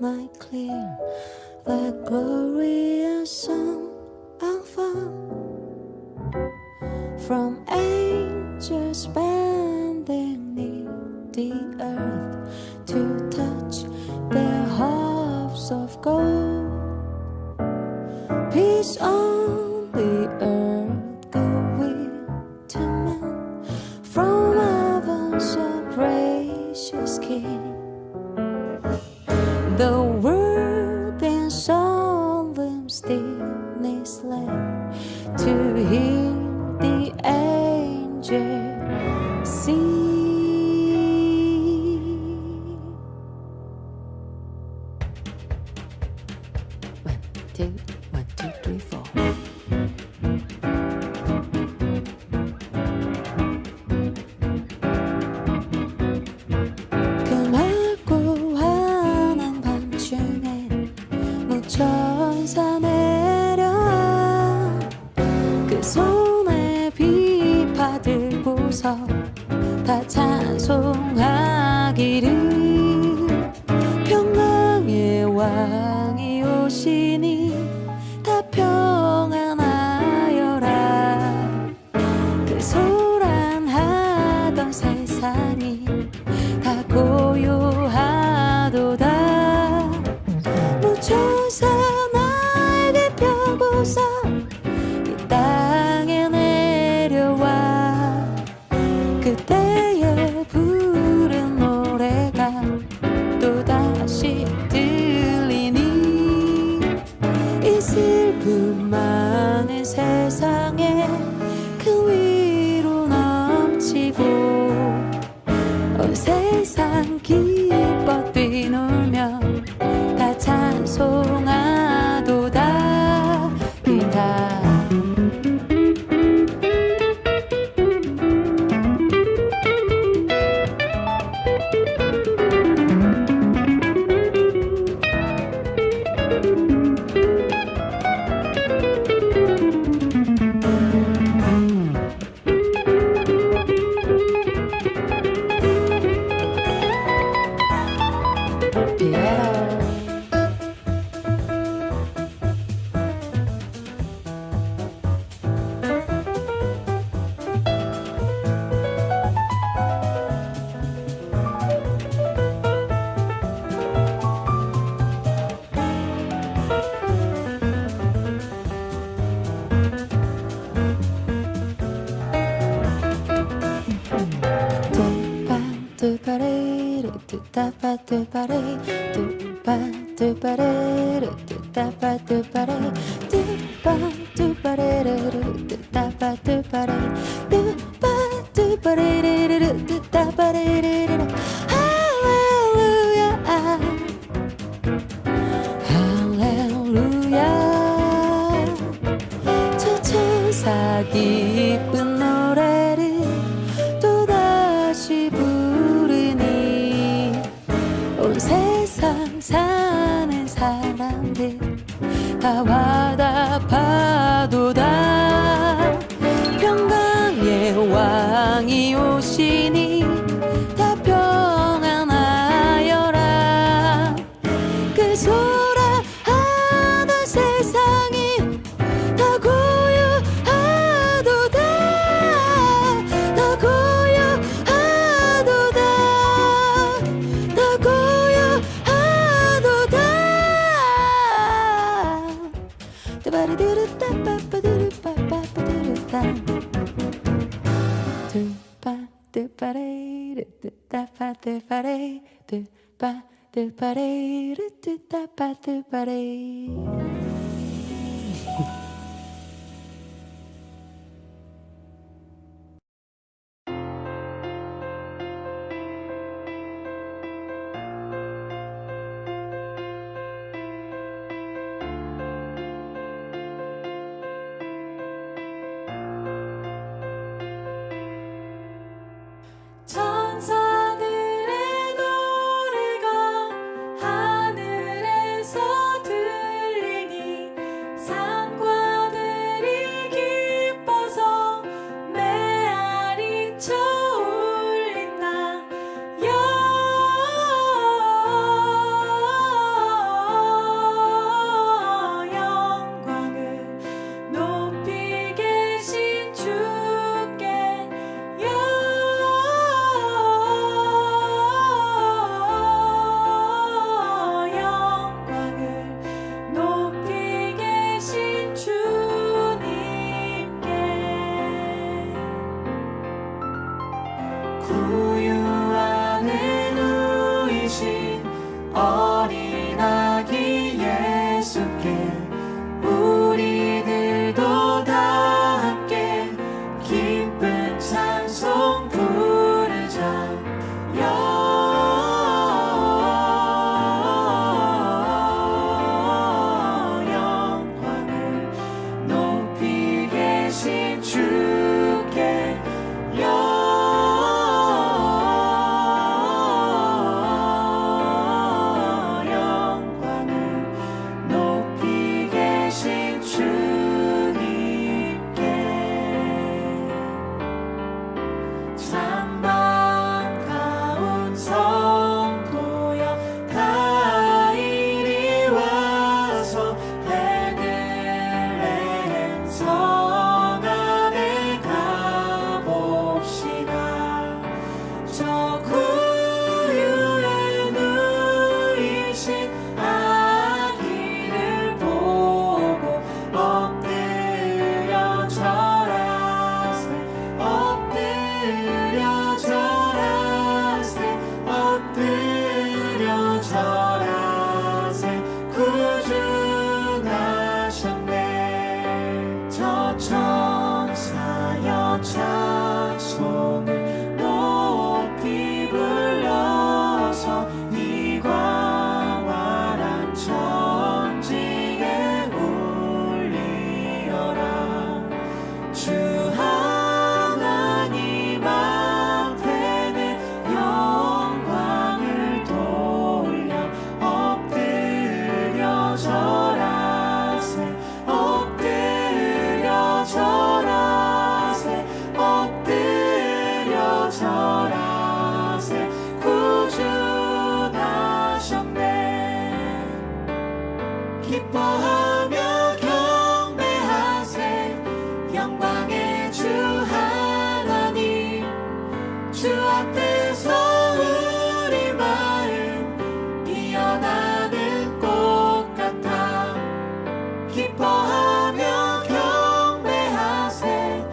night clear, the glorious sun unfold from angels bending near the earth to touch their harps of gold. Peace on the earth, goodwill to men, from heaven's a gracious King. The world in solemn stillness lay to hear the angel sing. 1, 2, 1, 2, 3, 4. 천사 내려와 그 손에 비파 들고서 다 찬송하기를 평강의 왕이 오시니 다 평안하여라. 그 소란하던 세상이 다 고요하도다. 천사 날개 펴고서 이 땅에 내려와 그때에 부른 노래가 또다시 들리니 이 슬픔 많은 세상에 큰 위로 넘치고 온 세상 기뻐 뛰놀며 다 찬송하도다. 비다 두바레르 두따바 두바레 두바 두바레르 두따바 두바레 두바 두바레르 두따바 두바레 두바 두바레르 두따바레르 할렐루야 할렐루야. 저 천사 기쁜 노래를 또다시 온 세상 사는 사람들 다 화답하도다. 평강의 왕이 오시니 다 평안하여라. 그 소란하던 세상이 다 고요하도다. 다 고요하도다. 다 고요하도다. 두바리두루따빠빠두루빠빠빠두루따 두바두바레르 두따빠두바레 두바두바레르 두따빠두바레. 천사들의 노래가 하늘에서 들리니 절하세 구주나셨네. 저 천사여 찬송을 높이 불러서 이 광활한 천지에 울리어라. 주 하나님 앞에는 영광을 돌려 엎드려 절하세 엎드려 절하세 엎드려 절하세 구주 나셨네. 기뻐하며 경배하세 영광의 주 하나님. 주 앞에서 우리 마음 피어나는 꽃 같아. 기뻐하며 경배하세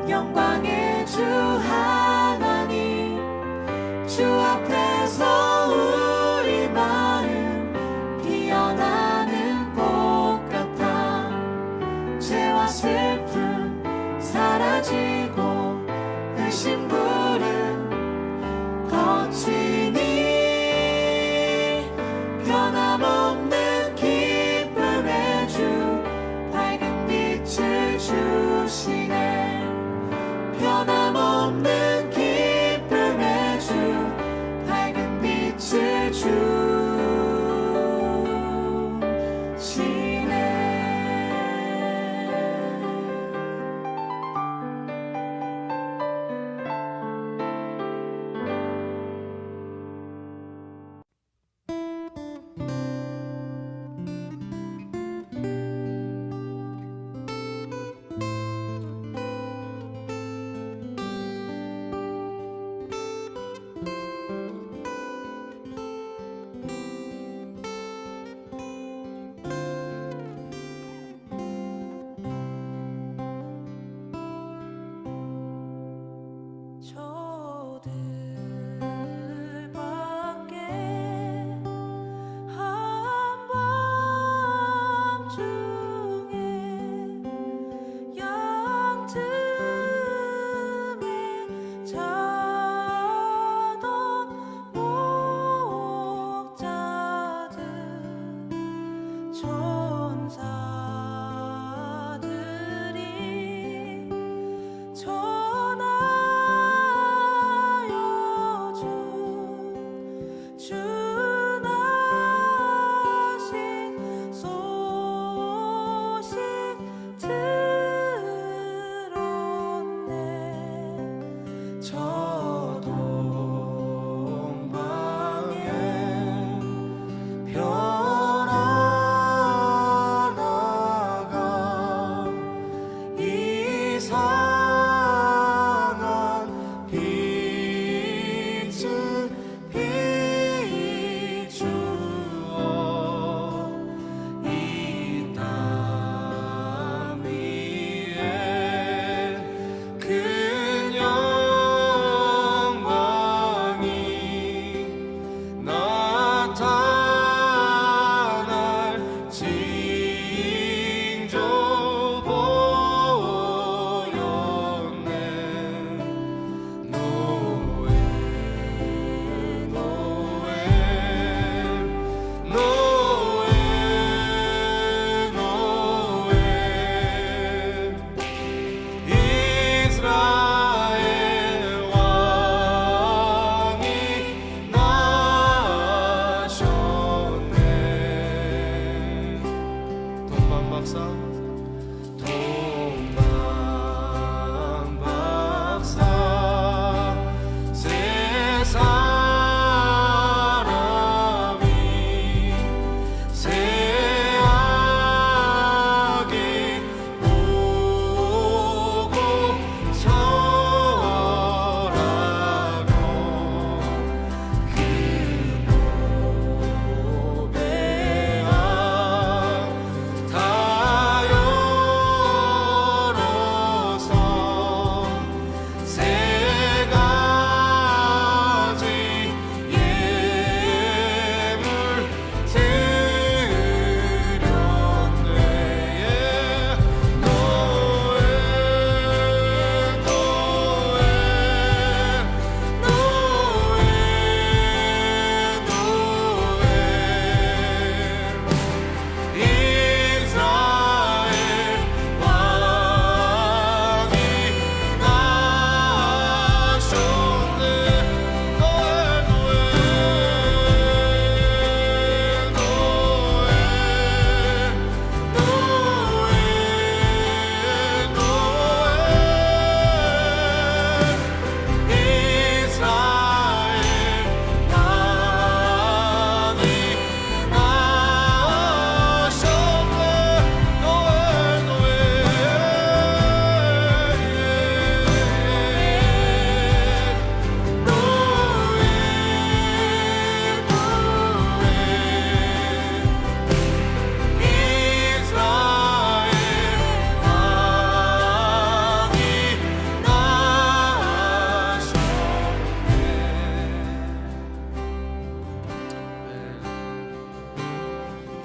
영광의 주 하나님. 주 앞에서 우리 마음 피어나는 꽃 같아. 죄와 슬픔 사라지고 의심부름 거치니 변함없는 기쁨의 주 밝은 빛을 주시네. 변함없는 기쁨의 주 밝은 빛을 주시네.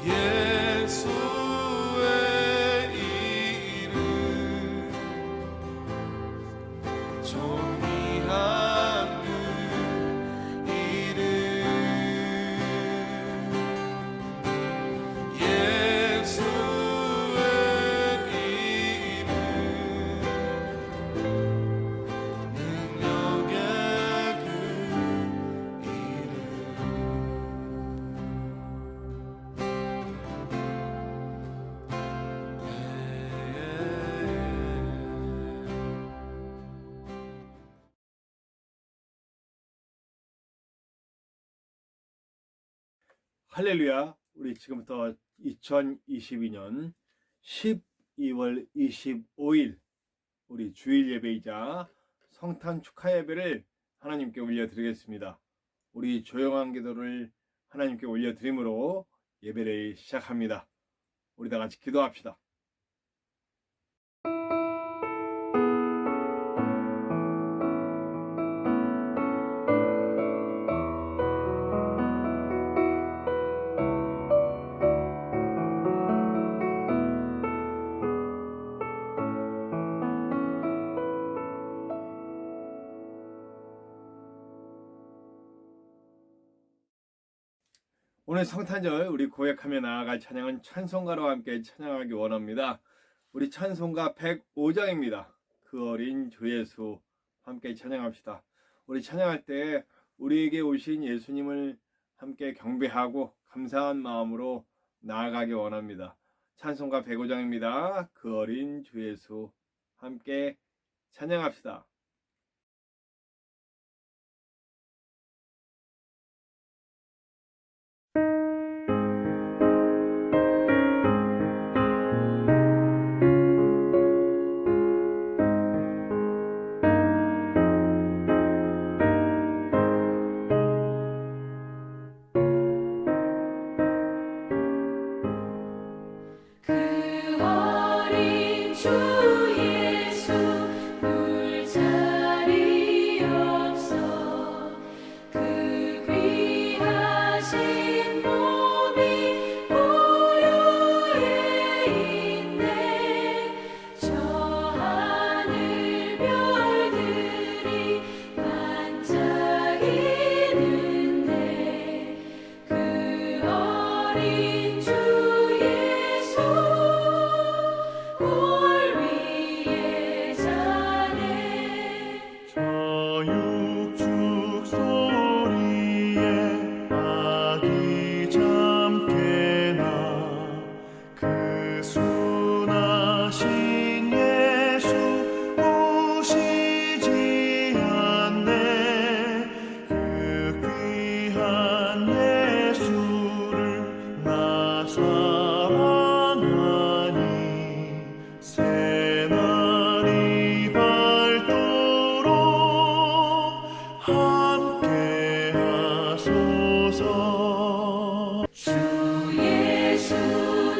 예수의 이름 존귀한 그 이름 예수의 이름 능력의 그 이름 할렐루야. 우리 지금부터 2022년 12월 25일 우리 주일 예배이자 성탄 축하 예배를 하나님께 올려드리겠습니다. 우리 조용한 기도를 하나님께 올려드림으로 예배를 시작합니다. 우리 다 같이 기도합시다. 오늘 성탄절 우리 고백하며 나아갈 찬양은 찬송가로 함께 찬양하기 원합니다. 우리 찬송가 105장입니다. 그 어린 주 예수 함께 찬양합시다. 우리 찬양할 때 우리에게 오신 예수님을 함께 경배하고 감사한 마음으로 나아가기 원합니다. 찬송가 105장입니다. 그 어린 주 예수 함께 찬양합시다. 그 어린 주 예수 물자리 없어 그 귀하신 몸이 보유에 있네 저 하늘 별들이 반짝이는데 그 어린 주 예수 골 위에 자네 저 육축 소리에 아기 잠깨나 그 순하신 예수 오시지 않네 그 귀한 예수를 나 사랑하니 새날이 밝도록 함께 하소서. 주 예수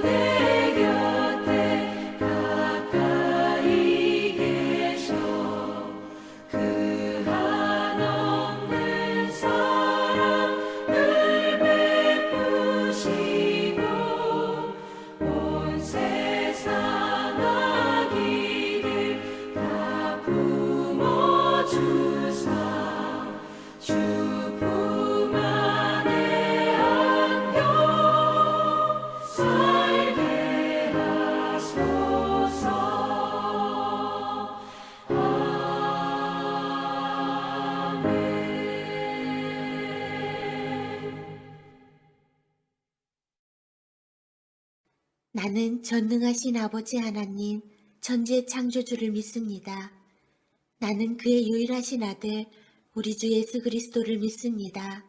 내 곁에 가까이 계셔 그 한없는 사랑을 베푸시고 온 세상 아기들 다 품어주사 주 품 안에 안겨 살게 하소서. 아멘. 나는 전능하신 아버지 하나님, 천지의 창조주를 믿습니다. 나는 그의 유일하신 아들, 우리 주 예수 그리스도를 믿습니다.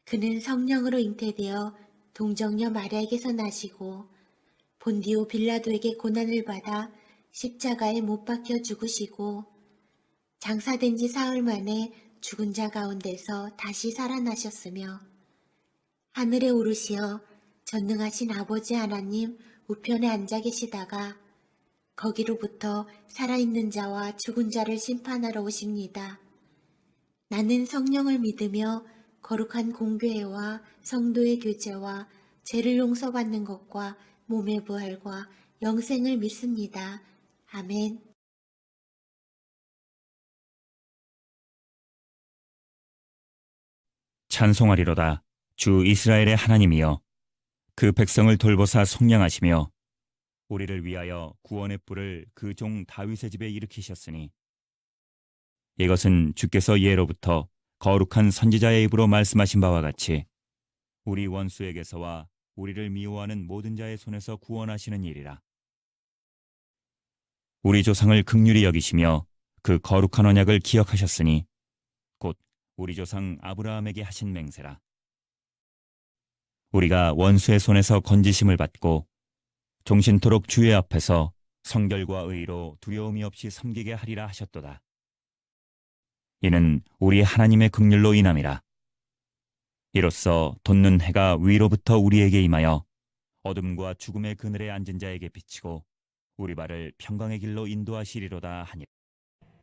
그는 성령으로 잉태되어 동정녀 마리아에게서 나시고 본디오 빌라도에게 고난을 받아 십자가에 못 박혀 죽으시고 장사된 지 사흘 만에 죽은 자 가운데서 다시 살아나셨으며 하늘에 오르시어 전능하신 아버지 하나님 우편에 앉아 계시다가 거기로부터 살아있는 자와 죽은 자를 심판하러 오십니다. 나는 성령을 믿으며 거룩한 공교회와 성도의 교제와 죄를 용서받는 것과 몸의 부활과 영생을 믿습니다. 아멘. 찬송하리로다. 주 이스라엘의 하나님이여, 그 백성을 돌보사 속량하시며 우리를 위하여 구원의 뿔을 그 종 다윗의 집에 일으키셨으니, 이것은 주께서 예로부터 거룩한 선지자의 입으로 말씀하신 바와 같이 우리 원수에게서와 우리를 미워하는 모든 자의 손에서 구원하시는 일이라. 우리 조상을 긍휼히 여기시며 그 거룩한 언약을 기억하셨으니 곧 우리 조상 아브라함에게 하신 맹세라. 우리가 원수의 손에서 건지심을 받고 종신토록 주의 앞에서 성결과 의로 두려움이 없이 섬기게 하리라 하셨도다. 이는 우리 하나님의 긍휼로 인함이라. 이로써 돋는 해가 위로부터 우리에게 임하여 어둠과 죽음의 그늘에 앉은 자에게 비치고 우리 발을 평강의 길로 인도하시리로다 하니.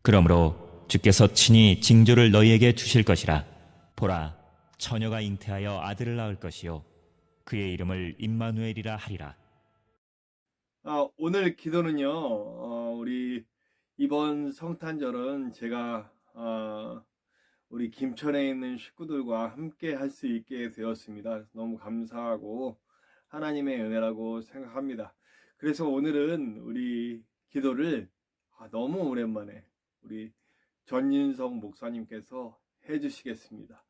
그러므로 주께서 친히 징조를 너희에게 주실 것이라. 보라, 처녀가 잉태하여 아들을 낳을 것이요 그의 이름을 임마누엘이라 하리라. 오늘 기도는요, 우리 이번 성탄절은 제가 우리 김천에 있는 식구들과 함께 할 수 있게 되었습니다. 너무 감사하고 하나님의 은혜라고 생각합니다. 그래서 오늘은 우리 기도를 너무 오랜만에 우리 전인성 목사님께서 해주시겠습니다.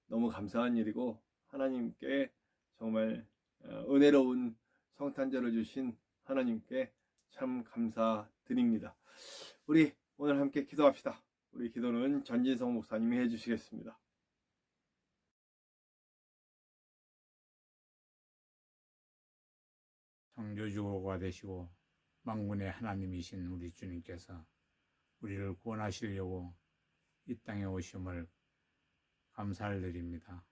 너무 감사한 일이고 하나님께 정말 은혜로운 성탄절을 주신 하나님께 참 감사드립니다. 우리 오늘 함께 기도합시다. 우리 기도는 전진성 목사님이 해주시겠습니다. 창조주가 되시고 만군의 하나님이신 우리 주님께서 우리를 구원하시려고 이 땅에 오심을 감사를 드립니다.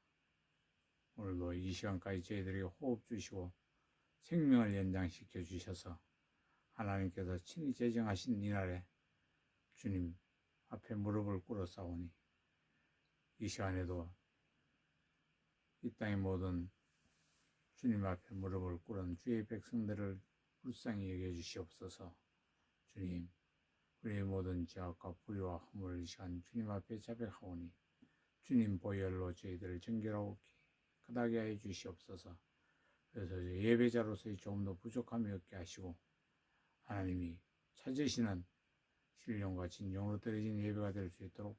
오늘도 이 시간까지 저희들에게 호흡 주시고 생명을 연장시켜 주셔서 하나님께서 친히 제정하신 이날에 주님 앞에 무릎을 꿇어 싸우니 이 시간에도 이 땅의 모든 주님 앞에 무릎을 꿇은 주의 백성들을 불쌍히 여겨 주시옵소서. 주님, 우리의 모든 죄악과 불의와 허물을 이 시간 주님 앞에 자백하오니 주님 보혈로 저희들을 정결하고 깨끗하게 하여 주시옵소서. 그래서 예배자로서의 조금 더 부족함이 없게 하시고 하나님이 찾으시는 신령과 진정으로 드려진 예배가 될 수 있도록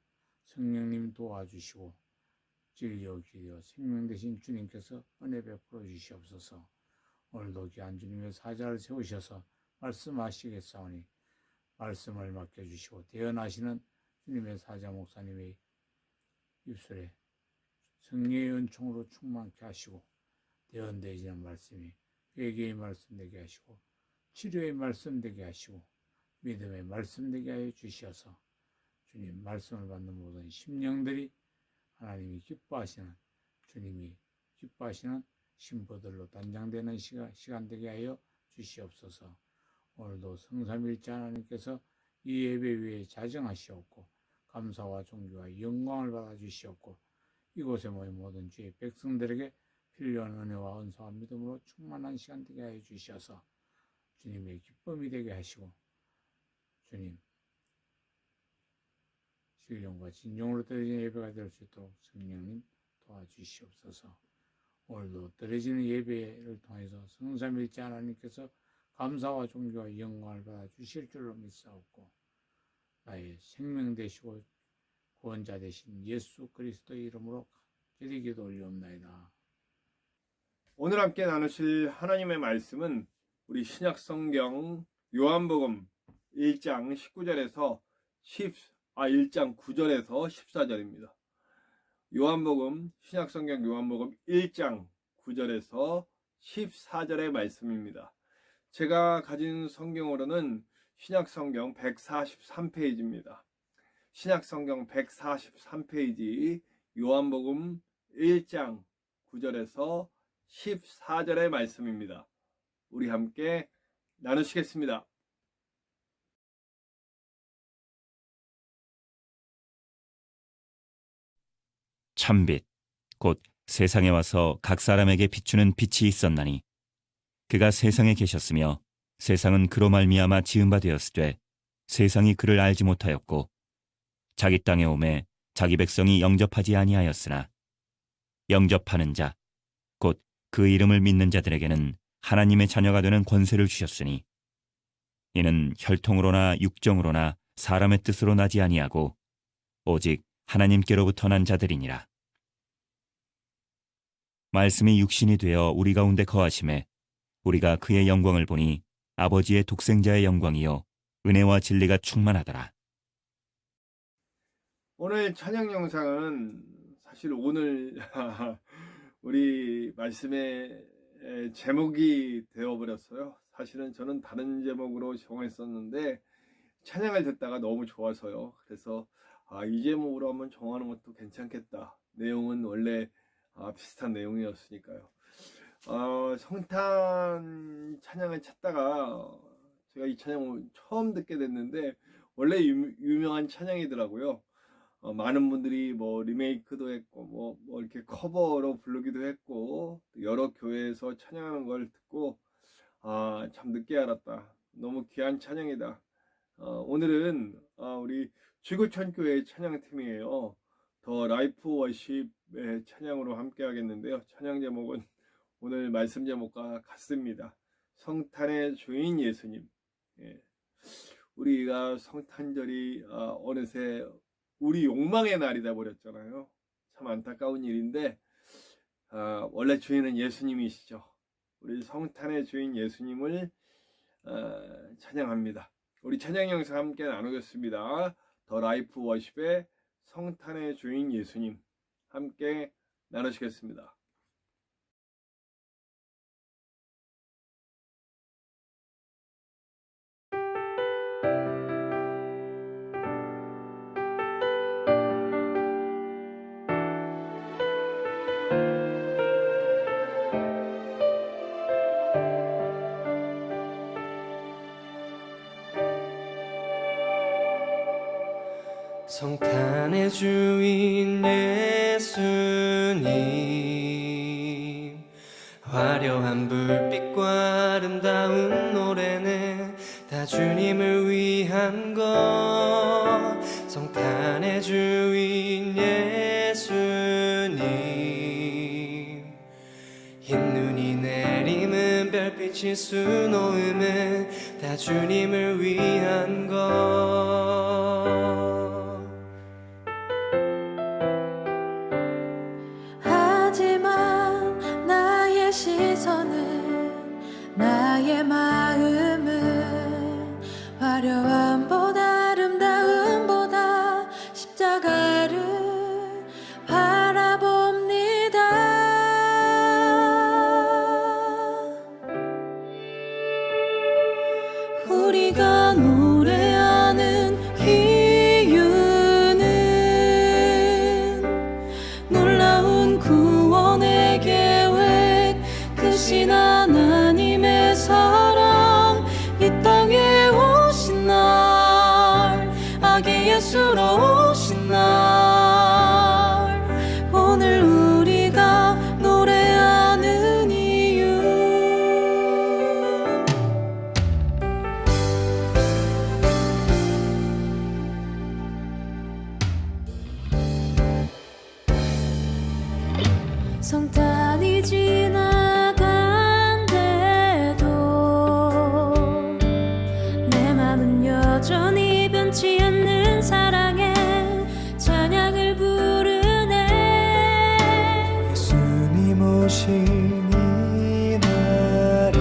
성령님 도와주시고 진리요 길이요 생명 되신 주님께서 은혜 베풀어 주시옵소서. 오늘도 귀한 주님의 사자를 세우셔서 말씀하시겠사오니 말씀을 맡겨주시고 대언하시는 주님의 사자 목사님의 입술에 성령의 은총으로 충만케 하시고 대언되어지는 말씀이 회개의 말씀 되게 하시고 치료의 말씀 되게 하시고 믿음의 말씀 되게 하여 주시어서 주님 말씀을 받는 모든 심령들이 하나님이 기뻐하시는 주님이 기뻐하시는 신부들로 단장되는 시간 되게 하여 주시옵소서. 오늘도 성삼일째 하나님께서 이 예배 위에 자정하시옵고 감사와 존귀와 영광을 받아 주시옵고 이곳에 모인 모든 주의 백성들에게 필요한 은혜와 은사와 믿음으로 충만한 시간 되게 하여 주셔서 주님의 기쁨이 되게 하시고 주님 신령과 진정으로 드려지는 예배가 될 수 있도록 성령님 도와주시옵소서. 오늘도 드려지는 예배를 통해서 성삼일째 하나님께서 감사와 존귀와 영광을 받아 주실 줄로 믿사옵고 나의 생명 되시고 구원자 되신 예수 그리스도의 이름으로 간절히 기도 올리옵나이다. 오늘 함께 나누실 하나님의 말씀은 우리 신약성경 요한복음 1장 19절에서 1장 9절에서 14절입니다. 요한복음 신약성경 요한복음 1장 9절에서 14절의 말씀입니다. 제가 가진 성경으로는 신약성경 143페이지입니다. 신약성경 143페이지 요한복음 1장 9절에서 14절의 말씀입니다. 우리 함께 나누시겠습니다. 참빛 곧 세상에 와서 각 사람에게 비추는 빛이 있었나니 그가 세상에 계셨으며 세상은 그로 말미암아 지은 바 되었으되 세상이 그를 알지 못하였고 자기 땅에 오매 자기 백성이 영접하지 아니하였으나 영접하는 자 곧 그 이름을 믿는 자들에게는 하나님의 자녀가 되는 권세를 주셨으니 이는 혈통으로나 육정으로나 사람의 뜻으로 나지 아니하고 오직 하나님께로부터 난 자들이니라. 말씀이 육신이 되어 우리 가운데 거하심에 우리가 그의 영광을 보니 아버지의 독생자의 영광이요 은혜와 진리가 충만하더라. 오늘 찬양 영상은 사실 오늘 우리 말씀의 제목이 되어버렸어요. 사실은 저는 다른 제목으로 정했었는데 찬양을 듣다가 너무 좋아서요. 그래서 이 제목으로 한번 정하는 것도 괜찮겠다. 내용은 원래 비슷한 내용이었으니까요. 성탄 찬양을 찾다가 제가 이 찬양을 처음 듣게 됐는데 원래 유명한 찬양이더라고요. 많은 분들이 뭐 리메이크도 했고 뭐 이렇게 커버로 부르기도 했고 여러 교회에서 찬양하는 걸 듣고 참 늦게 알았다. 너무 귀한 찬양이다. 오늘은 우리 지구촌교회 찬양팀이에요. 더 라이프 워십의 찬양으로 함께 하겠는데요. 찬양 제목은 오늘 말씀 제목과 같습니다. 성탄의 주인 예수님. 우리가 성탄절이 어느새 우리 욕망의 날이 돼 버렸잖아요. 참 안타까운 일인데 원래 주인은 예수님이시죠. 우리 성탄의 주인 예수님을 찬양합니다. 우리 찬양 영상 함께 나누겠습니다. 더 라이프 워십의 성탄의 주인 예수님 함께 나누시겠습니다. 성탄의 주인 예수님 화려한 불빛과 아름다운 노래는 다 주님을 위한 것. 성탄의 주인 예수님 흰 눈이 내리는 별빛이 수놓음은 다 주님을 위한 것. 나의 마음은 화려함보다 아름다움보다 십자가를 바라봅니다. 우리가 노래하는 이유는 놀라운 구원의 계획 크신 하나님의 사랑 이 땅에 오신 날 악의 예수로 오신 날 오늘 우리가 노래하는 이유. 성탄이 지나간대도 내 맘은 여전히 변치 않는 사랑에 찬양을 부르네. 예수님 오신 이 날이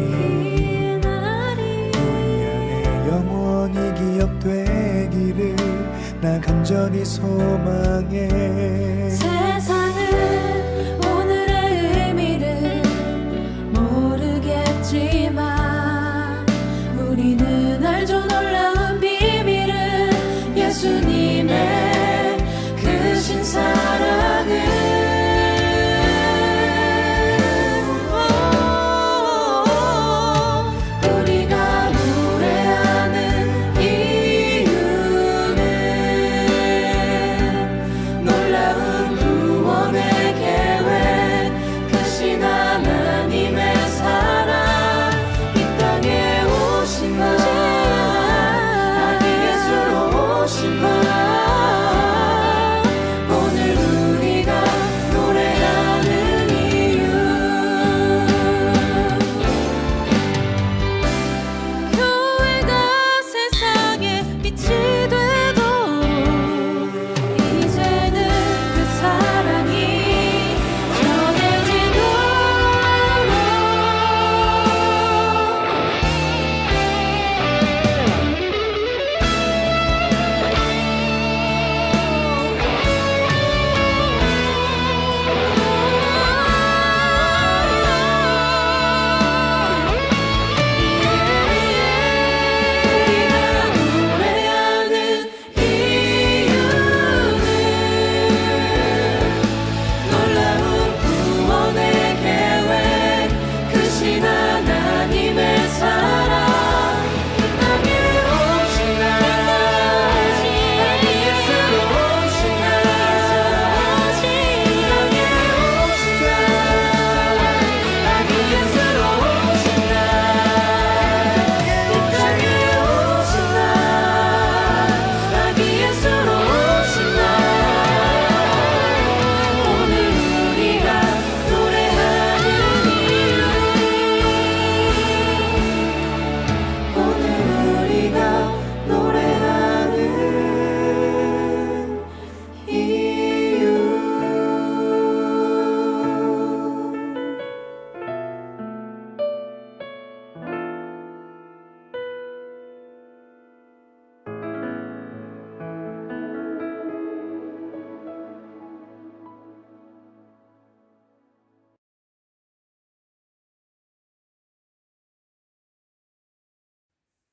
우리 안에 영원히 기억되기를 나 간절히 소망해. 세상은 오늘의 의미를 모르겠지만 우리는 알죠. 놀라운 비밀은 예수님의 크신 사랑을. 우리가 노래하는 이유는 놀라운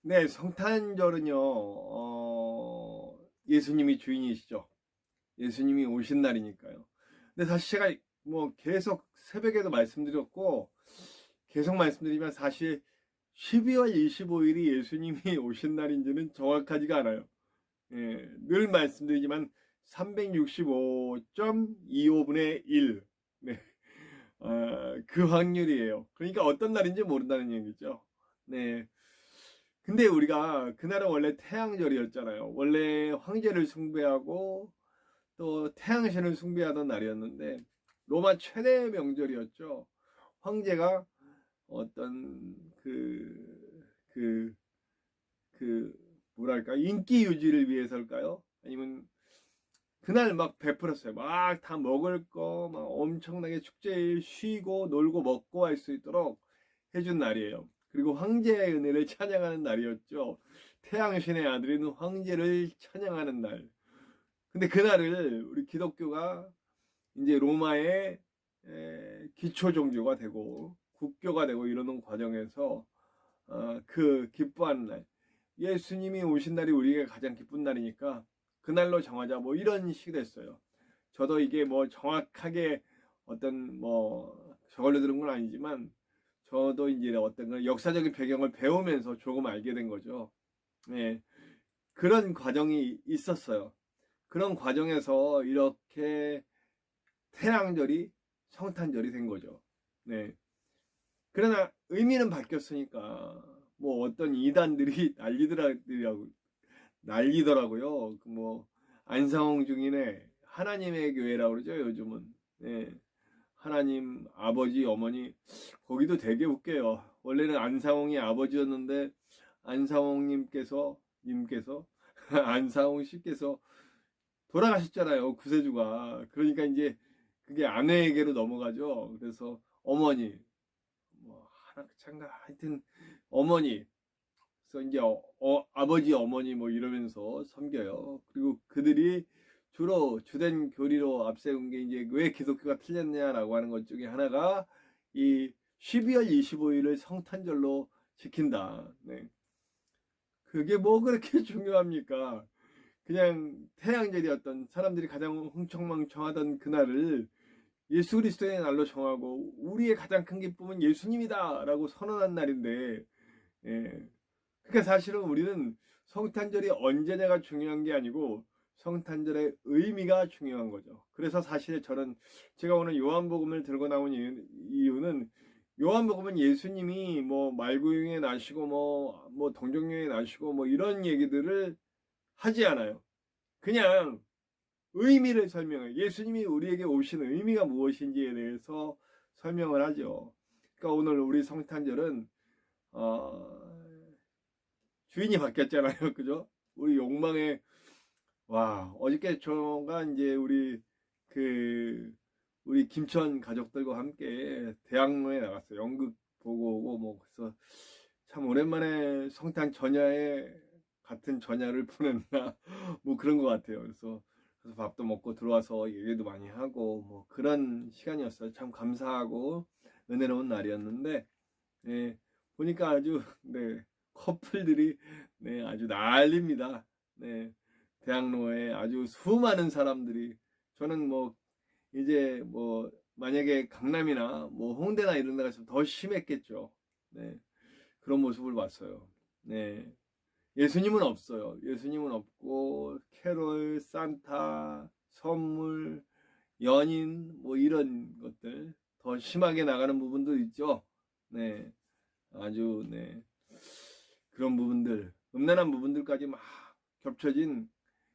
네, 성탄절은요, 예수님이 주인이시죠. 예수님이 오신 날이니까요. 근데 사실 제가 뭐 계속 새벽에도 말씀드렸고, 계속 말씀드리면 사실 12월 25일이 예수님이 오신 날인지는 정확하지가 않아요. 예, 늘 말씀드리지만 365.25분의 1. 네. 그 확률이에요. 그러니까 어떤 날인지 모른다는 얘기죠. 네. 근데 우리가 그날은 원래 태양절이었잖아요. 원래 황제를 숭배하고 또 태양신을 숭배하던 날이었는데 로마 최대 명절이었죠. 황제가 어떤 뭐랄까 인기 유지를 위해서일까요? 아니면 그날 막 베풀었어요. 막 다 먹을 거 막 엄청나게 축제일 쉬고 놀고 먹고 할 수 있도록 해준 날이에요. 그리고 황제의 은혜를 찬양하는 날이었죠. 태양신의 아들인 황제를 찬양하는 날. 근데 그날을 우리 기독교가 이제 로마의 기초 종교가 되고 국교가 되고 이러는 과정에서 그 기뻐하는 날, 예수님이 오신 날이 우리에게 가장 기쁜 날이니까 그날로 정하자 뭐 이런 식이 됐어요. 저도 이게 뭐 정확하게 어떤 뭐 저걸로 들은 건 아니지만 저도 이제 어떤 그 역사적인 배경을 배우면서 조금 알게 된 거죠. 네, 그런 과정이 있었어요. 그런 과정에서 이렇게 태양절이 성탄절이 된 거죠. 네. 그러나 의미는 바뀌었으니까 뭐 어떤 이단들이 난리더라고요. 그 뭐 안상홍 중인의 하나님의 교회라고 그러죠, 요즘은. 네. 하나님 아버지 어머니 거기도 되게 웃겨요. 원래는 안상홍이 아버지였는데 안상홍 님께서 안상홍 씨께서 돌아가셨잖아요, 구세주가. 그러니까 이제 그게 아내에게로 넘어가죠. 그래서 어머니 뭐 하나 참가 하여튼 어머니, 그래서 이제 아버지 어머니 뭐 이러면서 섬겨요. 그리고 그들이 주로 주된 교리로 앞세운 게 이제 왜 기독교가 틀렸냐라고 하는 것 중에 하나가 이 12월 25일을 성탄절로 지킨다. 네. 그게 뭐 그렇게 중요합니까? 그냥 태양절이었던 사람들이 가장 흥청망청하던 그날을 예수 그리스도의 날로 정하고 우리의 가장 큰 기쁨은 예수님이다 라고 선언한 날인데, 예. 그러니까 사실은 우리는 성탄절이 언제냐가 중요한 게 아니고 성탄절의 의미가 중요한 거죠. 그래서 사실 저는 제가 오늘 요한복음을 들고 나온 이유는 요한복음은 예수님이 뭐 말구유에 나시고 뭐 동정녀에 나시고 뭐 이런 얘기들을 하지 않아요. 그냥 의미를 설명해요. 예수님이 우리에게 오신 의미가 무엇인지에 대해서 설명을 하죠. 그러니까 오늘 우리 성탄절은 주인이 바뀌었잖아요. 그죠? 우리 욕망의 어저께 저가 이제 우리 김천 가족들과 함께 대학로에 나갔어요. 연극 보고 오고 뭐 그래서 참 오랜만에 성탄 전야에 같은 전야를 보냈나 뭐 그런 것 같아요. 그래서 밥도 먹고 들어와서 얘기도 많이 하고 뭐 그런 시간이었어요. 참 감사하고 은혜로운 날이었는데, 예, 보니까 아주 커플들이 아주 난립니다. 네, 대학로에 아주 수많은 사람들이, 저는 뭐 이제 뭐 만약에 강남이나 뭐 홍대나 이런 데 갔으면 더 심했겠죠. 네, 그런 모습을 봤어요. 네. 예수님은 없어요. 예수님은 없고 캐롤, 산타, 선물, 연인 뭐 이런 것들 더 심하게 나가는 부분도 있죠. 네, 아주 그런 부분들, 음란한 부분들까지 막 겹쳐진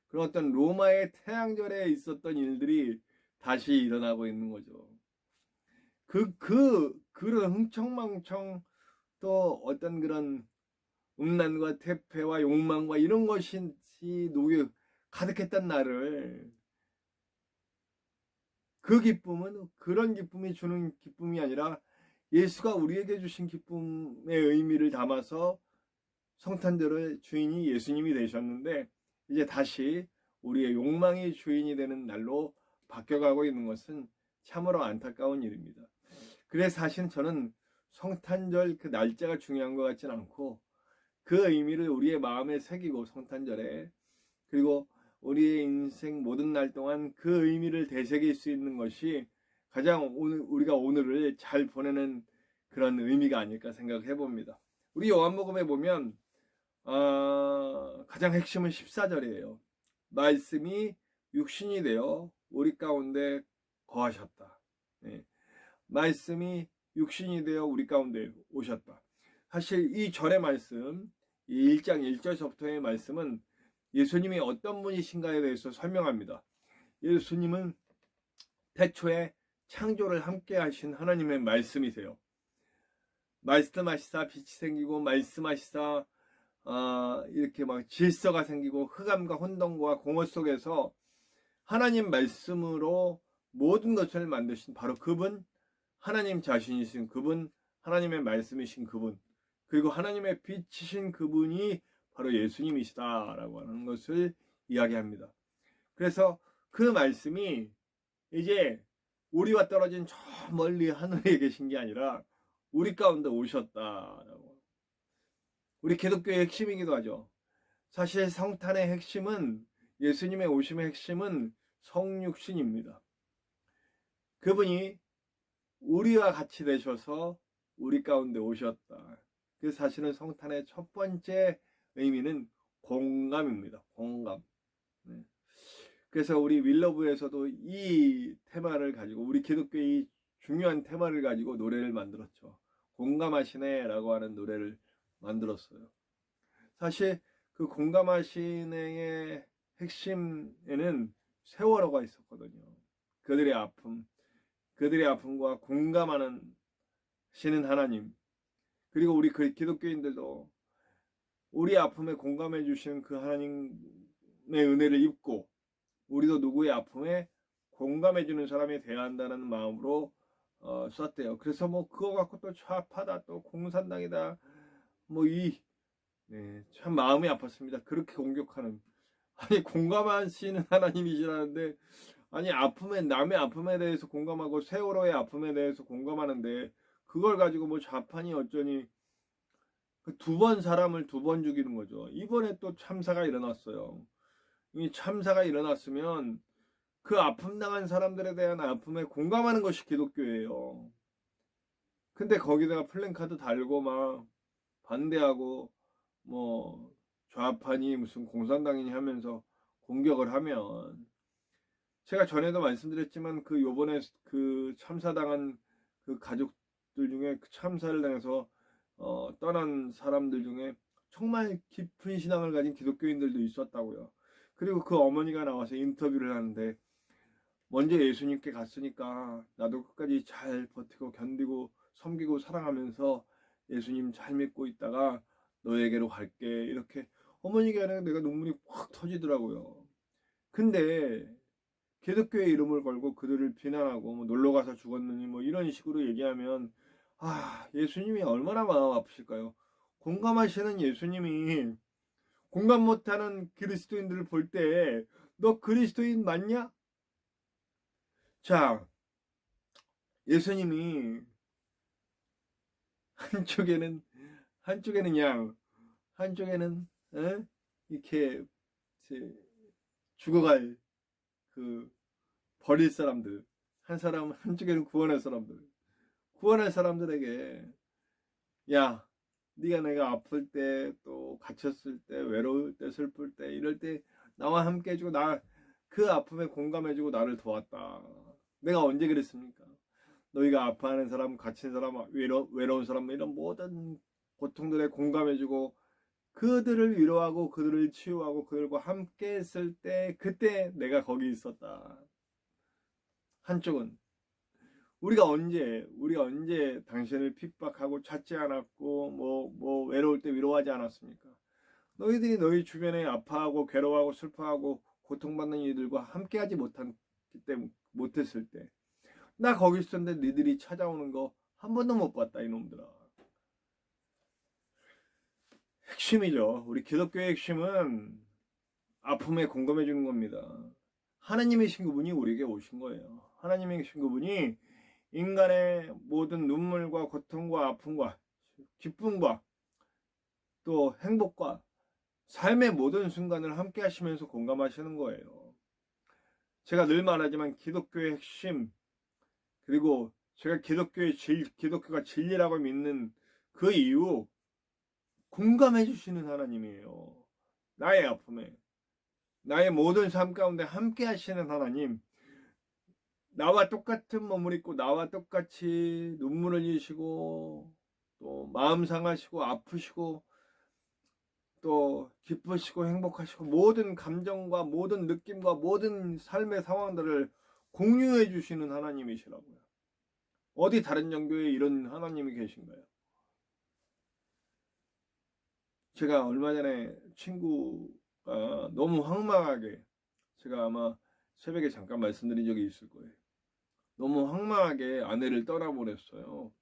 그런 어떤 로마의 태양절에 있었던 일들이 다시 일어나고 있는 거죠. 그런 흥청망청 또 어떤 그런 음란과 태폐와 욕망과 이런 것이 녹여 가득했던 날을, 그 기쁨은 그런 기쁨이 주는 기쁨이 아니라 예수가 우리에게 주신 기쁨의 의미를 담아서 성탄절의 주인이 예수님이 되셨는데 이제 다시 우리의 욕망이 주인이 되는 날로 바뀌어가고 있는 것은 참으로 안타까운 일입니다. 그래서 사실 저는 성탄절 그 날짜가 중요한 것 같지는 않고 그 의미를 우리의 마음에 새기고 성탄절에, 그리고 우리의 인생 모든 날 동안 그 의미를 되새길 수 있는 것이 가장 우리가 오늘을 잘 보내는 그런 의미가 아닐까 생각해 봅니다. 우리 요한복음에 보면 가장 핵심은 14절이에요. 말씀이 육신이 되어 우리 가운데 거하셨다. 네. 말씀이 육신이 되어 우리 가운데 오셨다. 사실 이 절의 말씀, 이 1장 1절서부터의 말씀은 예수님이 어떤 분이신가에 대해서 설명합니다. 예수님은 태초에 창조를 함께 하신 하나님의 말씀이세요. 말씀하시사 빛이 생기고, 말씀하시사 이렇게 막 질서가 생기고, 흑암과 혼돈과 공허 속에서 하나님 말씀으로 모든 것을 만드신 바로 그분, 하나님 자신이신 그분, 하나님의 말씀이신 그분, 그리고 하나님의 빛이신 그분이 바로 예수님이시다라고 하는 것을 이야기합니다. 그래서 그 말씀이 이제 우리와 떨어진 저 멀리 하늘에 계신 게 아니라 우리 가운데 오셨다라고. 우리 기독교의 핵심이기도 하죠. 사실 성탄의 핵심은, 예수님의 오심의 핵심은 성육신입니다. 그분이 우리와 같이 되셔서 우리 가운데 오셨다. 그 사실은 성탄의 첫 번째 의미는 공감입니다. 공감. 네. 그래서 우리 윌러브에서도 이 테마를 가지고, 우리 기독교의 중요한 테마를 가지고 노래를 만들었죠. 공감하시네 라고 하는 노래를 만들었어요. 사실 그 공감하시네의 핵심에는 세월호가 있었거든요. 그들의 아픔, 그들의 아픔과 공감하는 시는 하나님, 그리고 우리 그 기독교인들도 우리 아픔에 공감해 주시는 그 하나님의 은혜를 입고 우리도 누구의 아픔에 공감해 주는 사람이 되어야 한다는 마음으로 썼대요. 그래서 뭐 그거 갖고 또 좌파다, 또 공산당이다, 뭐 참 마음이 아팠습니다. 그렇게 공격하는, 아니 공감하시는 하나님이시라는데, 아니 남의 아픔에 대해서 공감하고 세월호의 아픔에 대해서 공감하는데 그걸 가지고 뭐 좌판이 어쩌니, 두 번 사람을 2번 죽이는 거죠. 이번에 또 참사가 일어났어요. 이 참사가 일어났으면 그 아픔 당한 사람들에 대한 아픔에 공감하는 것이 기독교예요. 근데 거기다가 플랜카드 달고 막 반대하고 뭐 좌판이 무슨 공산당이니 하면서 공격을 하면, 제가 전에도 말씀드렸지만 그 요번에 그 참사당한 그 가족들 중에, 그 참사를 당해서 떠난 사람들 중에 정말 깊은 신앙을 가진 기독교인들도 있었다고요. 그리고 그 어머니가 나와서 인터뷰를 하는데, 먼저 예수님께 갔으니까 나도 끝까지 잘 버티고 견디고 섬기고 사랑하면서 예수님 잘 믿고 있다가 너에게로 갈게, 이렇게 어머니가 하니까 내가 눈물이 확 터지더라고요. 근데 기독교의 이름을 걸고 그들을 비난하고 뭐 놀러가서 죽었느니 뭐 이런 식으로 얘기하면, 예수님이 얼마나 마음 아프실까요? 공감하시는 예수님이 공감 못하는 그리스도인들을 볼 때 너 그리스도인 맞냐? 자, 예수님이 한쪽에는 양, 한쪽에는 이렇게 죽어갈 버릴 사람들, 한쪽에는 구원할 사람들에게, 야, 네가 내가 아플 때, 또 갇혔을 때, 외로울 때, 슬플 때, 이럴 때 나와 함께 해주고 그 아픔에 공감해주고 나를 도왔다. 내가 언제 그랬습니까? 너희가 아파하는 사람, 갇힌 사람, 외로운 사람, 이런 모든 고통들에 공감해주고 그들을 위로하고 그들을 치유하고 그들과 함께 했을 때, 그때 내가 거기 있었다. 한쪽은 우리가 언제 당신을 핍박하고 찾지 않았고 뭐 외로울 때 위로하지 않았습니까? 너희들이 너희 주변에 아파하고 괴로워하고 슬퍼하고 고통받는 이들과 함께하지 못했을 때, 나 거기 있었는데 니들이 찾아오는 거 한 번도 못 봤다, 이놈들아. 핵심이죠. 우리 기독교의 핵심은 아픔에 공감해 주는 겁니다. 하나님이신 그분이 우리에게 오신 거예요. 하나님이신 그분이 인간의 모든 눈물과 고통과 아픔과 기쁨과 또 행복과 삶의 모든 순간을 함께 하시면서 공감하시는 거예요. 제가 늘 말하지만 기독교의 핵심, 그리고 제가 기독교가 진리라고 믿는 그 이유, 공감해 주시는 하나님이에요. 나의 아픔에, 나의 모든 삶 가운데 함께 하시는 하나님, 나와 똑같은 몸을 입고 나와 똑같이 눈물을 흘리시고 또 마음 상하시고 아프시고 또 기쁘시고 행복하시고 모든 감정과 모든 느낌과 모든 삶의 상황들을 공유해 주시는 하나님이시라고요. 어디 다른 종교에 이런 하나님이 계신가요? 제가 얼마 전에 친구가 너무 황망하게, 제가 아마 새벽에 잠깐 말씀드린 적이 있을 거예요. 너무 황망하게 아내를 떠나보냈어요.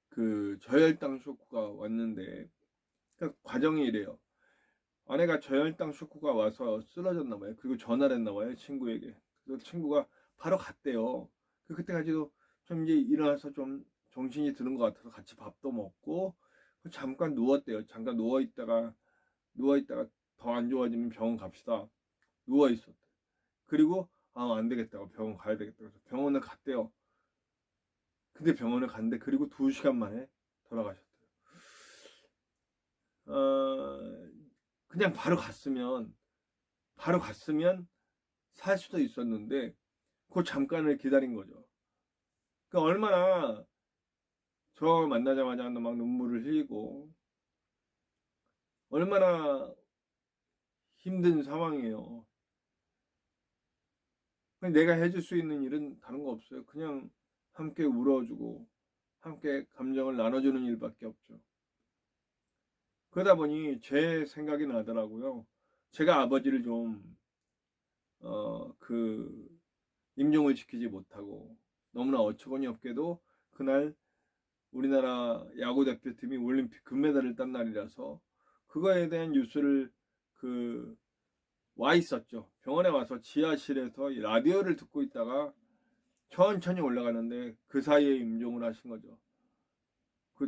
그 저혈당 쇼크가 왔는데, 그러니까 과정이 이래요. 아내가 저혈당 쇼크가 와서 쓰러졌나 봐요. 그리고 전화를 했나 봐요, 친구에게. 그래서 친구가 바로 갔대요. 그때까지도 좀 이제 일어나서 좀 정신이 드는 것 같아서 같이 밥도 먹고 잠깐 누웠대요. 잠깐 누워있다가 더 안 좋아지면 병원 갑시다. 누워있었대. 그리고 안 되겠다고 병원 가야 되겠다. 그래서 병원을 갔대요. 근데 병원을 갔는데 그리고 2시간 만에 돌아가셨대요. 그냥 바로 갔으면 살 수도 있었는데 그 잠깐을 기다린 거죠. 그러니까 얼마나 저 만나자마자 막 눈물을 흘리고 얼마나 힘든 상황이에요. 내가 해줄 수 있는 일은 다른 거 없어요. 그냥 함께 울어주고 함께 감정을 나눠주는 일밖에 없죠. 그러다 보니 제 생각이 나더라고요. 제가 아버지를 좀 임종을 지키지 못하고 너무나 어처구니 없게도 그날 우리나라 야구 대표팀이 올림픽 금메달을 딴 날이라서 그거에 대한 뉴스를 와 있었죠. 병원에 와서 지하실에서 라디오를 듣고 있다가 천천히 올라가는데 그 사이에 임종을 하신 거죠.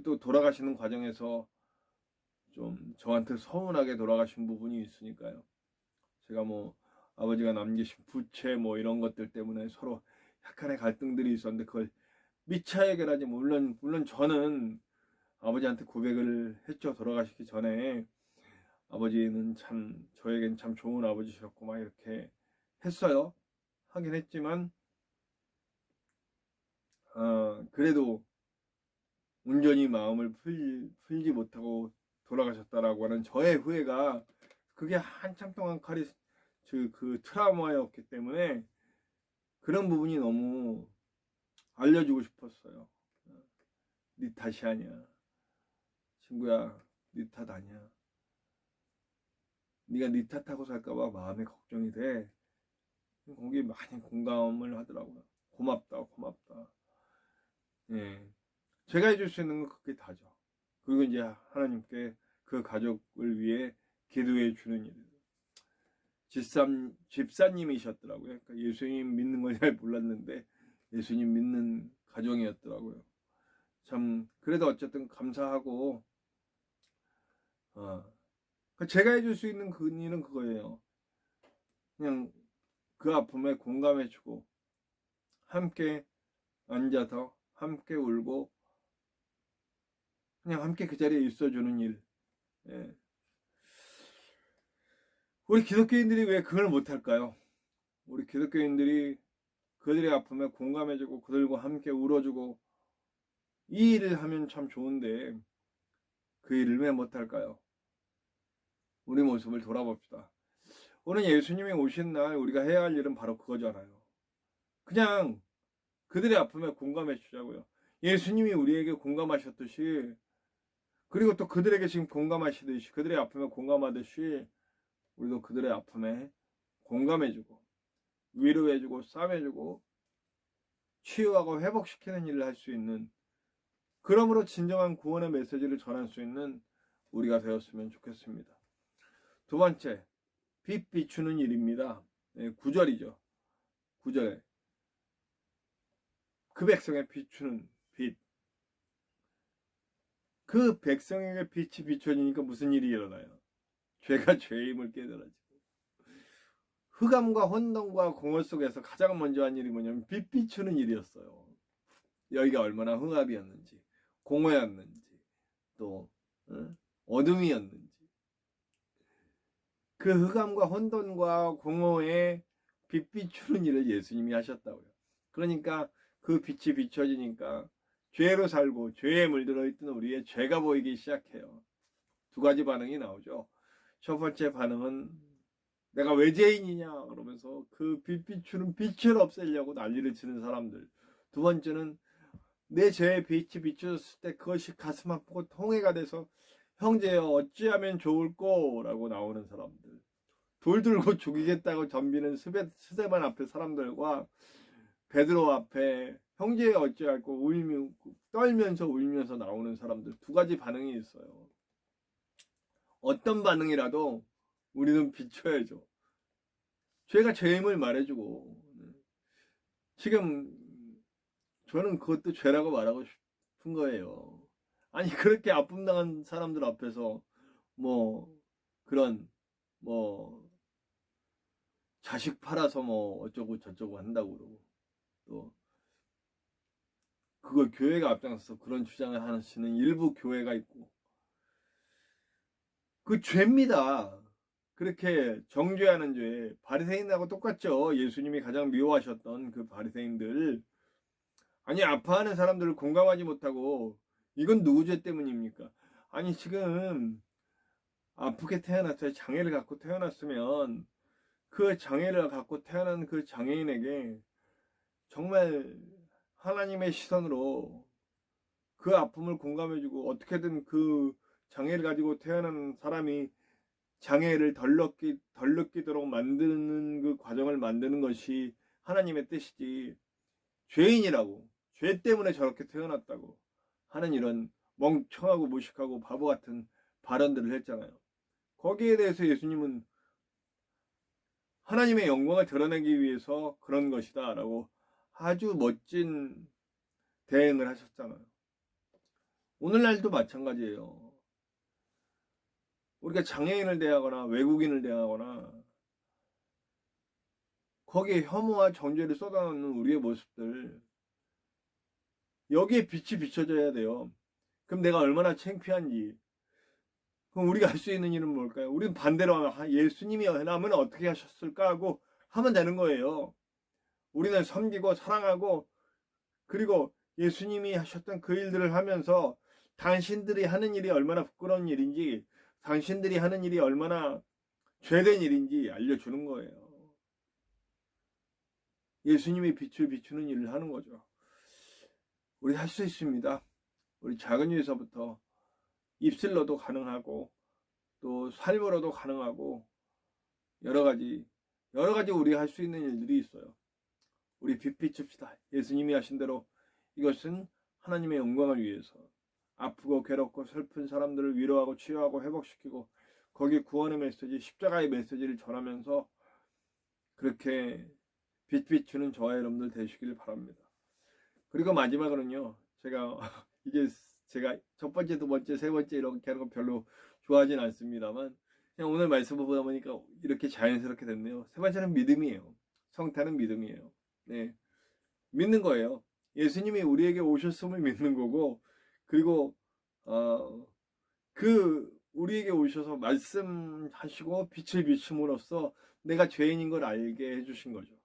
또 돌아가시는 과정에서 좀 저한테 서운하게 돌아가신 부분이 있으니까요. 제가 뭐 아버지가 남기신 부채 뭐 이런 것들 때문에 서로 약간의 갈등들이 있었는데 그걸 미처 해결하지. 물론 저는 아버지한테 고백을 했죠. 돌아가시기 전에 아버지는 참 저에겐 참 좋은 아버지셨고 막 이렇게 했어요. 하긴 했지만 그래도 온전히 마음을 풀지 못하고 돌아가셨다라고 하는 저의 후회가, 그게 한참 동안 그 트라우마였기 때문에 그런 부분이 너무 알려주고 싶었어요. 네 탓이 아니야. 친구야, 네 탓 아니야. 네가 네 탓하고 살까봐 마음이 걱정이 돼. 거기 많이 공감을 하더라고요. 고맙다. 예. 제가 해줄 수 있는 건 그게 다죠. 그리고 이제 하나님께 그 가족을 위해 기도해 주는 일. 집사님이셨더라고요. 그러니까 예수님 믿는 걸 잘 몰랐는데 예수님 믿는 가정이었더라고요. 참 그래도 어쨌든 감사하고 제가 해줄 수 있는 그 일은 그거예요. 그냥 그 아픔에 공감해주고 함께 앉아서 함께 울고 그냥 함께 그 자리에 있어주는 일. 예. 우리 기독교인들이 왜 그걸 못할까요? 우리 기독교인들이 그들의 아픔에 공감해주고 그들과 함께 울어주고 이 일을 하면 참 좋은데 그 일을 왜 못할까요? 우리 모습을 돌아봅시다. 오늘 예수님이 오신 날 우리가 해야 할 일은 바로 그거잖아요. 그냥 그들의 아픔에 공감해 주자고요. 예수님이 우리에게 공감하셨듯이, 그리고 또 그들에게 지금 공감하시듯이, 그들의 아픔에 공감하듯이 우리도 그들의 아픔에 공감해주고 위로해주고 싸매주고 치유하고 회복시키는 일을 할 수 있는, 그러므로 진정한 구원의 메시지를 전할 수 있는 우리가 되었으면 좋겠습니다. 두 번째, 빛 비추는 일입니다. 9절이죠. 9절에 그 백성에 비추는 빛. 그 백성에게 빛이 비춰지니까 무슨 일이 일어나요? 죄가 죄임을 깨달아지고, 흑암과 혼돈과 공허 속에서 가장 먼저 한 일이 뭐냐면 빛 비추는 일이었어요. 여기가 얼마나 흑암이었는지, 공허였는지, 또 어둠이었는지, 그 흑암과 혼돈과 공허에 빛 비추는 일을 예수님이 하셨다고요. 그러니까 그 빛이 비춰지니까 죄로 살고 죄에 물들어 있던 우리의 죄가 보이기 시작해요. 두 가지 반응이 나오죠. 첫 번째 반응은 내가 왜 죄인이냐 그러면서 그 빛 비추는 빛을 없애려고 난리를 치는 사람들. 두 번째는 내 죄의 빛이 비춰졌을 때 그것이 가슴 아프고 통해가 돼서 형제여 어찌하면 좋을꼬 라고 나오는 사람들. 돌 들고 죽이겠다고 덤비는 스데반 앞에 사람들과 베드로 앞에 형제여 어찌할꼬 떨면서 울면서 나오는 사람들. 두 가지 반응이 있어요. 어떤 반응이라도 우리는 비춰야죠. 죄가 죄임을 말해주고, 지금 저는 그것도 죄라고 말하고 싶은 거예요. 아니 그렇게 아픔당한 사람들 앞에서 그런 자식 팔아서 어쩌고 저쩌고 한다고 그러고, 또 그걸 교회가 앞장서서 그런 주장을 하시는 일부 교회가 있고, 그 죄입니다. 그렇게 정죄하는 죄, 바리새인하고 똑같죠. 예수님이 가장 미워하셨던 그 바리새인들. 아니 아파하는 사람들을 공감하지 못하고 이건 누구 죄 때문입니까? 아니 지금 아프게 태어났어요. 장애를 갖고 태어났으면 그 장애를 갖고 태어난 그 장애인에게 정말 하나님의 시선으로 그 아픔을 공감해주고, 어떻게든 그 장애를 가지고 태어난 사람이 장애를 덜 느끼도록 만드는 그 과정을 만드는 것이 하나님의 뜻이지, 죄인이라고, 죄 때문에 저렇게 태어났다고 하는 이런 멍청하고 무식하고 바보 같은 발언들을 했잖아요. 거기에 대해서 예수님은 하나님의 영광을 드러내기 위해서 그런 것이다 라고 아주 멋진 대응을 하셨잖아요. 오늘날도 마찬가지예요. 우리가 장애인을 대하거나 외국인을 대하거나 거기에 혐오와 정죄를 쏟아놓는 우리의 모습들, 여기에 빛이 비춰져야 돼요. 그럼 내가 얼마나 창피한지. 그럼 우리가 할 수 있는 일은 뭘까요? 우리는 반대로 예수님이 하면 어떻게 하셨을까 하고 하면 되는 거예요. 우리는 섬기고 사랑하고, 그리고 예수님이 하셨던 그 일들을 하면서 당신들이 하는 일이 얼마나 부끄러운 일인지, 당신들이 하는 일이 얼마나 죄된 일인지 알려주는 거예요. 예수님이 빛을 비추는 일을 하는 거죠. 우리 할 수 있습니다. 우리 작은 일에서부터 입술로도 가능하고, 또 삶으로도 가능하고, 여러 가지 우리가 할 수 있는 일들이 있어요. 우리 빛 비춥시다. 예수님이 하신 대로 이것은 하나님의 영광을 위해서, 아프고 괴롭고 슬픈 사람들을 위로하고 치유하고 회복시키고, 거기 구원의 메시지, 십자가의 메시지를 전하면서 그렇게 빛 비추는 저와 여러분들 되시길 바랍니다. 그리고 마지막으로는요, 제가 첫 번째, 두 번째, 세 번째 이렇게 하는 거 별로 좋아하진 않습니다만, 그냥 오늘 말씀을 보다 보니까 이렇게 자연스럽게 됐네요. 세 번째는 믿음이에요. 성탄은 믿음이에요. 네, 믿는 거예요. 예수님이 우리에게 오셨음을 믿는 거고, 그리고 우리에게 오셔서 말씀하시고 빛을 비춤으로써 내가 죄인인 걸 알게 해주신 거죠.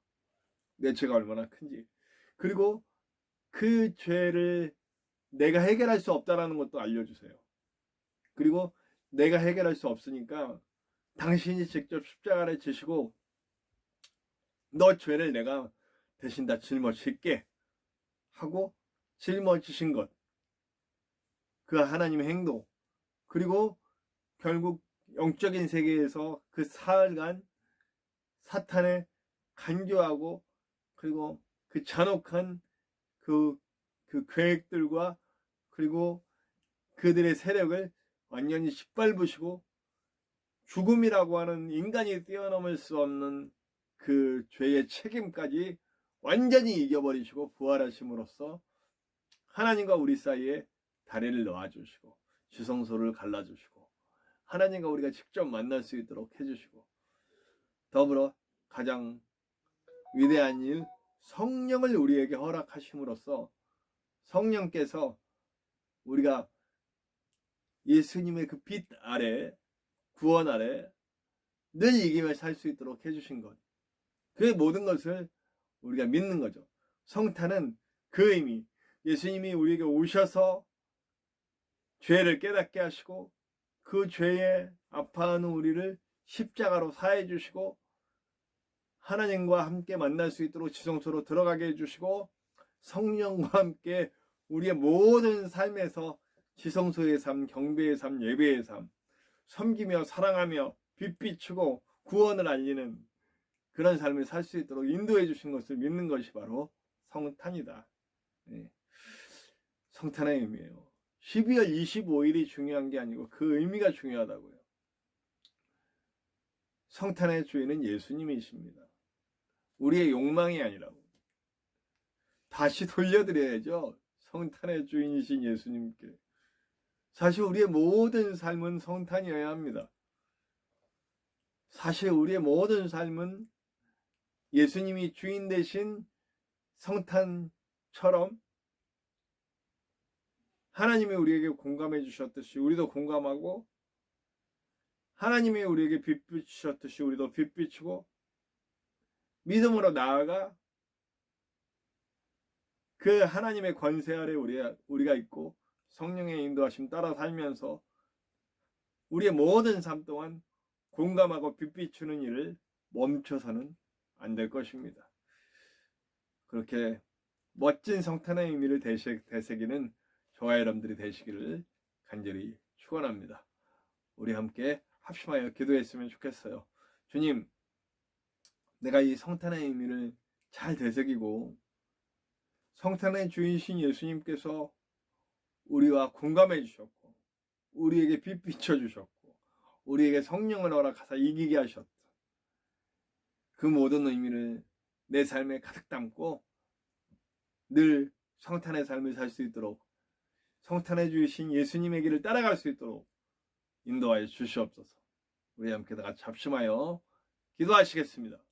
내 죄가 얼마나 큰지. 그리고 그 죄를 내가 해결할 수 없다라는 것도 알려주세요. 그리고 내가 해결할 수 없으니까 당신이 직접 십자가를 지시고 너 죄를 내가 대신 다 짊어질게 하고 짊어지신 것, 그 하나님의 행동, 그리고 결국 영적인 세계에서 그 사흘간 사탄을 간교하고, 그리고 그 잔혹한 그 계획들과 그리고 그들의 세력을 완전히 짓밟으시고, 죽음이라고 하는 인간이 뛰어넘을 수 없는 그 죄의 책임까지 완전히 이겨버리시고 부활하심으로써 하나님과 우리 사이에 다리를 놓아주시고 지성소를 갈라주시고 하나님과 우리가 직접 만날 수 있도록 해주시고 더불어 가장 위대한 일 성령을 우리에게 허락하심으로써 성령께서 우리가 예수님의 그 빛 아래 구원 아래 늘 이기며 살 수 있도록 해주신 것, 그 모든 것을 우리가 믿는 거죠. 성탄은 그 의미, 예수님이 우리에게 오셔서 죄를 깨닫게 하시고 그 죄에 아파하는 우리를 십자가로 사해 주시고 하나님과 함께 만날 수 있도록 지성소로 들어가게 해주시고 성령과 함께 우리의 모든 삶에서 지성소의 삶, 경배의 삶, 예배의 삶, 섬기며 사랑하며 빛 비추고 구원을 알리는 그런 삶을 살 수 있도록 인도해 주신 것을 믿는 것이 바로 성탄이다. 네. 성탄의 의미예요. 12월 25일이 중요한 게 아니고 그 의미가 중요하다고요. 성탄의 주인은 예수님이십니다. 우리의 욕망이 아니라고. 다시 돌려드려야죠. 성탄의 주인이신 예수님께. 사실 우리의 모든 삶은 성탄이어야 합니다. 사실 우리의 모든 삶은 예수님이 주인 되신 성탄처럼 하나님이 우리에게 공감해 주셨듯이 우리도 공감하고 하나님이 우리에게 빛 비추셨듯이 우리도 빛 비추고 믿음으로 나아가 그 하나님의 권세 아래 우리가 있고 성령의 인도하심 따라 살면서 우리의 모든 삶 동안 공감하고 빛 비추는 일을 멈춰서는 안 될 것입니다. 그렇게 멋진 성탄의 의미를 되새기는 저와 여러분들이 되시기를 간절히 축원합니다. 우리 함께 합심하여 기도했으면 좋겠어요. 주님, 내가 이 성탄의 의미를 잘 되새기고 성탄의 주인이신 예수님께서 우리와 공감해 주셨고 우리에게 빛 비춰 주셨고 우리에게 성령을 허락하사 이기게 하셨다. 그 모든 의미를 내 삶에 가득 담고 늘 성탄의 삶을 살 수 있도록 성탄해 주신 예수님의 길을 따라갈 수 있도록 인도하여 주시옵소서. 우리 함께 다 같이 합심하여 기도하시겠습니다.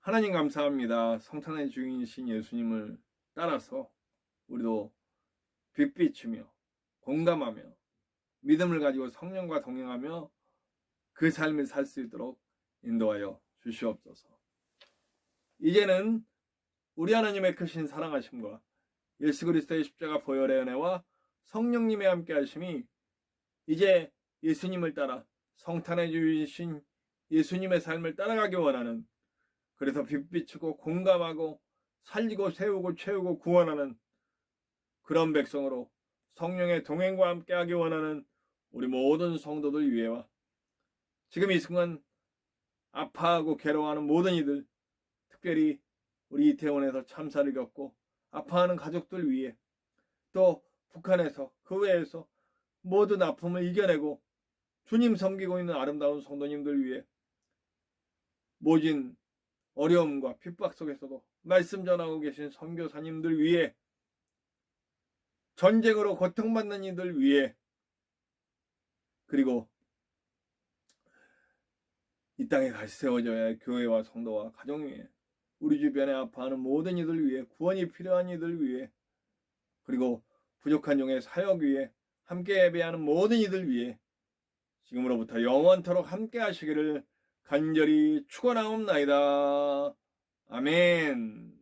하나님 감사합니다. 성탄의 주인이신 예수님을 따라서 우리도 빛비추며 공감하며 믿음을 가지고 성령과 동행하며 그 삶을 살 수 있도록 인도하여 주시옵소서. 이제는 우리 하나님의 크신 사랑하심과 예수 그리스도의 십자가 보혈의 은혜와 성령님의 함께하심이 이제 예수님을 따라 성탄의 주이신 예수님의 삶을 따라가기 원하는, 그래서 빛비추고 공감하고 살리고 세우고 채우고 구원하는 그런 백성으로 성령의 동행과 함께하기 원하는 우리 모든 성도들 위해와 지금 이 순간 아파하고 괴로워하는 모든 이들, 특별히 우리 이태원에서 참사를 겪고 아파하는 가족들 위해, 또 북한에서 그 외에서 모든 아픔을 이겨내고 주님 섬기고 있는 아름다운 성도님들 위해, 모진 어려움과 핍박 속에서도 말씀 전하고 계신 선교사님들 위해, 전쟁으로 고통받는 이들 위해, 그리고 이 땅에 다시 세워져야 할 교회와 성도와 가정 위에, 우리 주변에 아파하는 모든 이들 위해, 구원이 필요한 이들 위해, 그리고 부족한 종의 사역 위에, 함께 예배하는 모든 이들 위해 지금으로부터 영원토록 함께 하시기를 간절히 축원하옵나이다. 아멘.